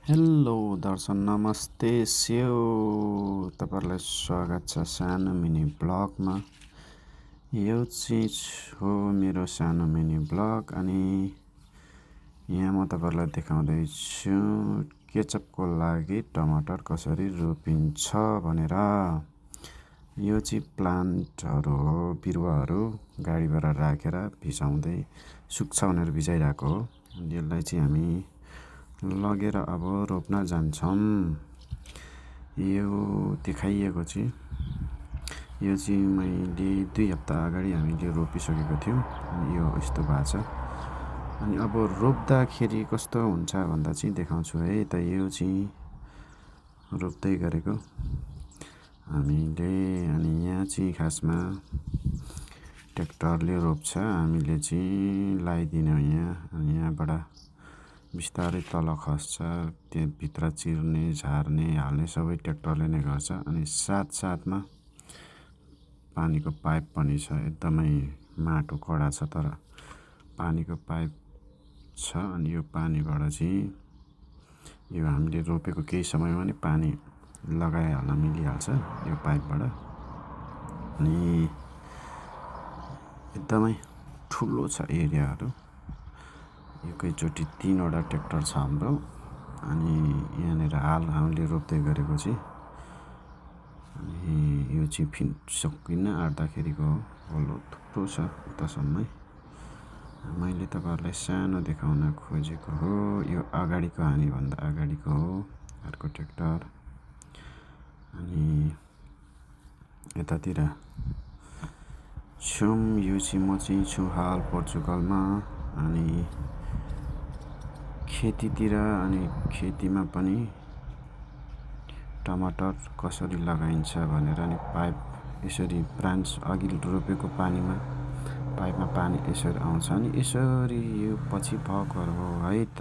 Hello दर्शन नमस्ते स्यो तपाईँहरूलाई स्वागत छ सानो मिनी ब्लगमा। यो चीज हो मेरो सानो मिनी ब्लग अनि यहाँ म तपाईँहरूलाई देखाउँदैछु केचपको लागि टमाटर कसरी रोपिन्छ भनेर। यो चाहिँ प्लान्टहरू हो, बिरुवाहरू गाडीबाट राखेर भिजाउँदै सुक्छ भनेर भिजाइरहेको हो। यसलाई चाहिँ हामी लगेर अब रोप्न जान्छौँ। यो देखाइएको चाहिँ यो चाहिँ मैले 2 हप्ता अगाडि हामीले रोपिसकेको थियौँ अनि यो यस्तो भएको छ। अनि अब रोप्दाखेरि कस्तो हुन्छ भन्दा चाहिँ देखाउँछु है त। यो चाहिँ रोप्दै गरेको हामीले अनि यहाँ चाहिँ खासमा ट्र्याक्टरले रोप्छ, हामीले चाहिँ लगाइदिने यहाँ अनि यहाँबाट बिस्तारै तल खस्छ। त्यो भित्र चिर्ने झार्ने हाल्ने सबै ट्र्याक्टरले नै गर्छ। अनि साथसाथमा पानीको पाइप पनि छ, एकदमै माटो कडा छ तर पानीको पाइप छ। अनि यो पानीबाट चाहिँ यो हामीले रोपेको केही समयमा नै पानी लगाइहाल्न मिलिहाल्छ यो पाइपबाट। अनि एकदमै ठुलो छ एरियाहरू। एकैचोटि 3वटा ट्र्याक्टर छ हाम्रो। अनि यहाँनिर हाल हामीले रोप्दै गरेको चाहिँ अनि यो चाहिँ सकिन्न आँट्दाखेरिको हलो थुप्रो छ उतासम्मै। मैले तपाईँहरूलाई सानो देखाउन खोजेको हो। यो अगाडिको हामीभन्दा अगाडिको हो अर्को ट्र्याक्टर। अनि यतातिर छौँ। यो चाहिँ म चाहिँ छु हाल पोर्चुगलमा। अनि खेतीतिर अनि खेतीमा पनि टमाटर कसरी लगाइन्छ भनेर अनि पाइप यसरी ब्रान्च अघि रोपेको पानीमा पाइपमा पानी यसरी आउँछ अनि यसरी यो पछि भकर हो है त।